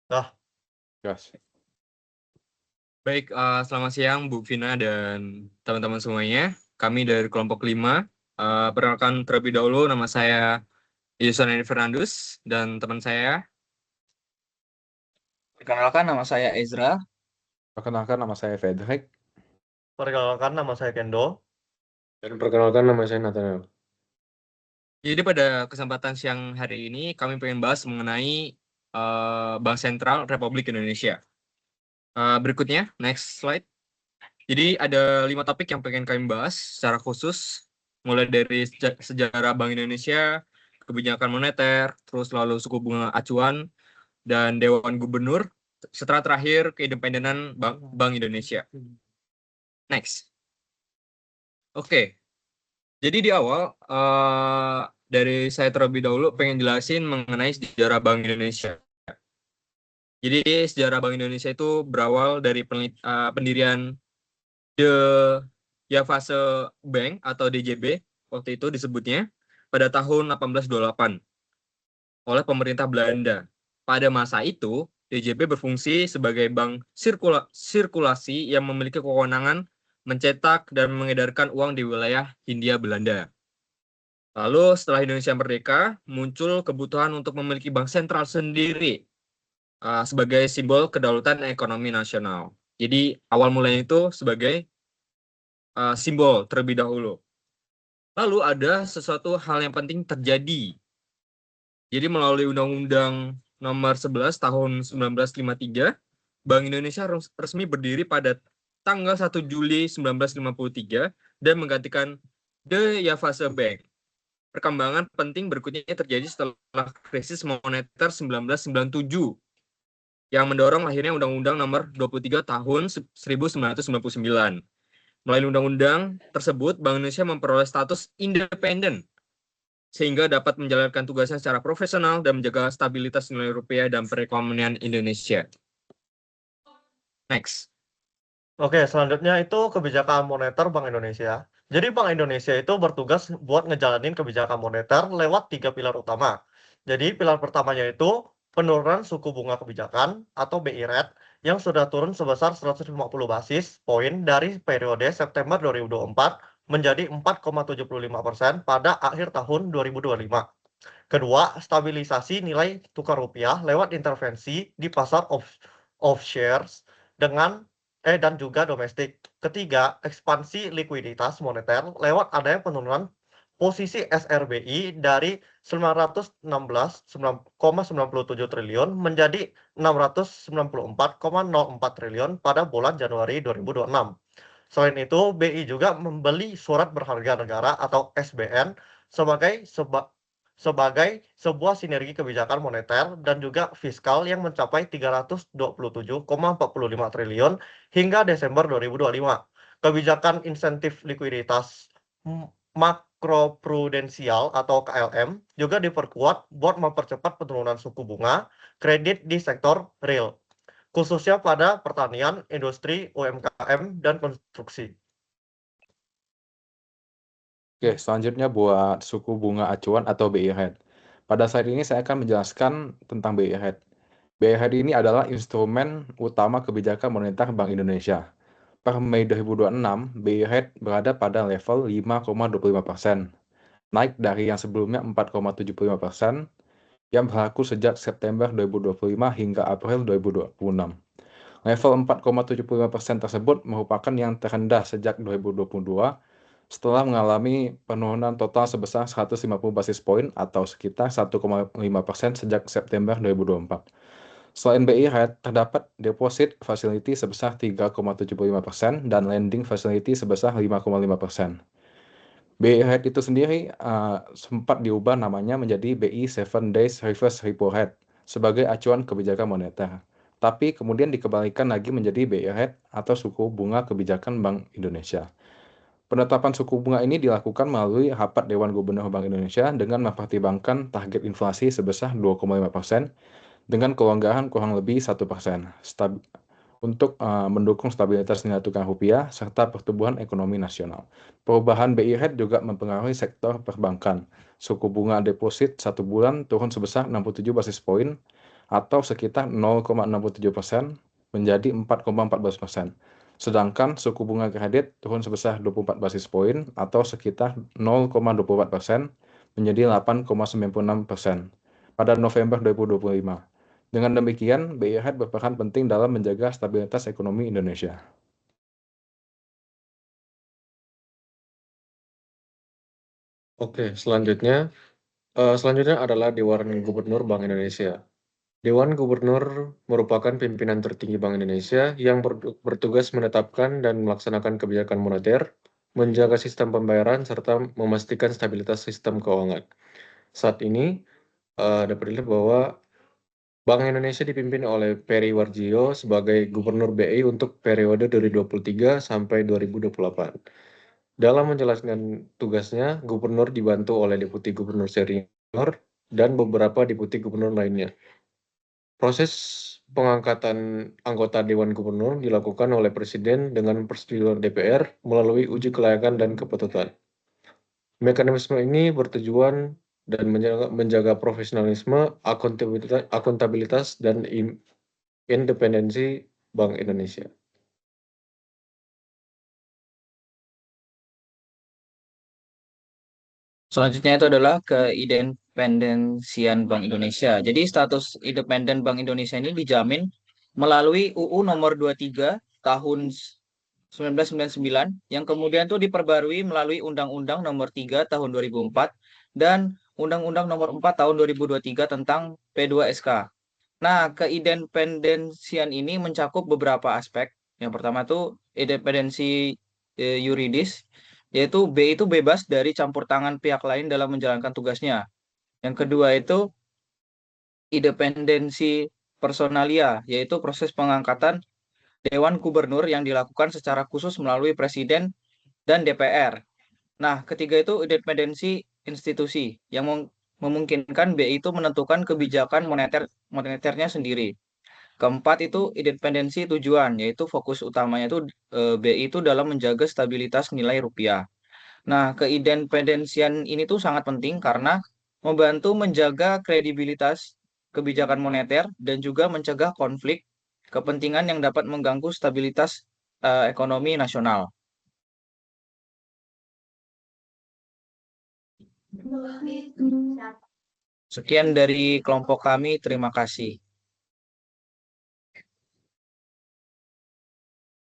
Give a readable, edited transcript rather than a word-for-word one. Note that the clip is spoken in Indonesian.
Nah, Gas. Baik, selamat siang Bu Vina dan teman-teman semuanya. Kami dari kelompok 5. Perkenalkan terlebih dahulu, nama saya Yusaneni Fernandus dan teman saya. Perkenalkan, nama saya Ezra. Perkenalkan nama saya Frederick. perkenalkan nama saya Kendo. Dan perkenalkan nama saya Nathaniel. Jadi pada kesempatan siang hari ini kami pengen bahas mengenai Bank Sentral Republik Indonesia. Berikutnya, next slide. Jadi ada 5 topik yang pengen kami bahas secara khusus, mulai dari sejarah Bank Indonesia, kebijakan moneter, terus lalu suku bunga acuan, dan Dewan Gubernur, setelah terakhir keindependenan Bank Indonesia. Next. Oke. Jadi di awal, dari saya terlebih dahulu pengen jelasin mengenai sejarah Bank Indonesia. Jadi sejarah Bank Indonesia itu berawal dari pendirian The Javase Bank atau DJB, waktu itu disebutnya, pada tahun 1828 oleh pemerintah Belanda. Pada masa itu, DJB berfungsi sebagai bank sirkulasi yang memiliki kewenangan mencetak dan mengedarkan uang di wilayah Hindia Belanda. Lalu setelah Indonesia merdeka, muncul kebutuhan untuk memiliki bank sentral sendiri sebagai simbol kedaulatan ekonomi nasional. Jadi awal mulanya itu sebagai simbol terlebih dahulu. Lalu ada sesuatu hal yang penting terjadi. Jadi melalui Undang-Undang Nomor 11 Tahun 1953, Bank Indonesia resmi berdiri pada tanggal 1 Juli 1953 dan menggantikan The Javase Bank. Perkembangan penting berikutnya terjadi setelah krisis moneter 1997 yang mendorong lahirnya Undang-Undang Nomor 23 Tahun 1999. Melalui undang-undang tersebut, Bank Indonesia memperoleh status independen sehingga dapat menjalankan tugasnya secara profesional dan menjaga stabilitas nilai rupiah dan perekonomian Indonesia. Next. Oke, selanjutnya itu kebijakan moneter Bank Indonesia. Jadi Bank Indonesia itu bertugas buat ngejalanin kebijakan moneter lewat 3 pilar utama. Jadi pilar pertamanya itu penurunan suku bunga kebijakan atau BI rate yang sudah turun sebesar 150 basis poin dari periode September 2024 menjadi 4,75% pada akhir tahun 2025. Kedua, stabilisasi nilai tukar rupiah lewat intervensi di pasar offshore dan juga domestik. Ketiga, ekspansi likuiditas moneter lewat adanya penurunan posisi SRBI dari 916,97 triliun menjadi 694,04 triliun pada bulan Januari 2026. Selain itu, BI juga membeli surat berharga negara atau SBN sebagai sebuah sinergi kebijakan moneter dan juga fiskal yang mencapai 327,45 triliun hingga Desember 2025. Kebijakan insentif likuiditas makroprudensial atau KLM juga diperkuat buat mempercepat penurunan suku bunga kredit di sektor real, khususnya pada pertanian, industri, UMKM, dan konstruksi. Oke, selanjutnya buat suku bunga acuan atau BI rate. Pada saat ini saya akan menjelaskan tentang BI rate. BI rate ini adalah instrumen utama kebijakan moneter Bank Indonesia. Per Mei 2026, BI rate berada pada level 5,25%, naik dari yang sebelumnya 4,75%, yang berlaku sejak September 2025 hingga April 2026. Level 4,75% tersebut merupakan yang terendah sejak 2022, setelah mengalami penurunan total sebesar 150 basis poin atau sekitar 1,5% sejak September 2024. Selain BI rate, terdapat deposit facility sebesar 3,75% dan lending facility sebesar 5,5%. BI rate itu sendiri sempat diubah namanya menjadi BI 7 Days Reverse Repo Rate sebagai acuan kebijakan moneter. Tapi kemudian dikembalikan lagi menjadi BI rate atau suku bunga kebijakan Bank Indonesia. Penetapan suku bunga ini dilakukan melalui rapat Dewan Gubernur Bank Indonesia dengan mempertimbangkan target inflasi sebesar 2,5% dengan kelonggaran kurang lebih 1% untuk mendukung stabilitas nilai tukar rupiah serta pertumbuhan ekonomi nasional. Perubahan BI rate juga mempengaruhi sektor perbankan. Suku bunga deposit 1 bulan turun sebesar 67 basis poin atau sekitar 0,67% menjadi 4,14%. Sedangkan suku bunga kredit turun sebesar 24 basis poin atau sekitar 0,24% menjadi 8,96% pada November 2025. Dengan demikian, BI Rate berperan penting dalam menjaga stabilitas ekonomi Indonesia. Oke, selanjutnya adalah Dewan Gubernur Bank Indonesia. Dewan Gubernur merupakan pimpinan tertinggi Bank Indonesia yang bertugas menetapkan dan melaksanakan kebijakan moneter, menjaga sistem pembayaran, serta memastikan stabilitas sistem keuangan. Saat ini dapat dilihat bahwa Bank Indonesia dipimpin oleh Peri Warjio sebagai Gubernur BI untuk periode 2023 sampai 2028. Dalam menjalankan tugasnya, Gubernur dibantu oleh Deputi Gubernur Senior dan beberapa Deputi Gubernur lainnya. Proses pengangkatan anggota Dewan Gubernur dilakukan oleh Presiden dengan persetujuan DPR melalui uji kelayakan dan kepatutan. Mekanisme ini bertujuan dan menjaga profesionalisme, akuntabilitas, dan independensi Bank Indonesia. Selanjutnya itu adalah keindependensian Bank Indonesia. Jadi status independen Bank Indonesia ini dijamin melalui UU nomor 23 tahun 1999 yang kemudian itu diperbarui melalui Undang-Undang nomor 3 tahun 2004 dan Undang-Undang nomor 4 tahun 2023 tentang P2SK. Nah, keindependensian ini mencakup beberapa aspek. Yang pertama itu independensi yuridis, yaitu B itu bebas dari campur tangan pihak lain dalam menjalankan tugasnya. Yang kedua itu independensi personalia, yaitu proses pengangkatan Dewan Gubernur yang dilakukan secara khusus melalui Presiden dan DPR. Nah, ketiga itu independensi institusi yang memungkinkan BI itu menentukan kebijakan moneternya sendiri. Keempat itu independensi tujuan, yaitu fokus utamanya itu BI itu dalam menjaga stabilitas nilai rupiah. Nah, keindependensian ini tuh sangat penting karena membantu menjaga kredibilitas kebijakan moneter dan juga mencegah konflik kepentingan yang dapat mengganggu stabilitas ekonomi nasional. Sekian dari kelompok kami, terima kasih.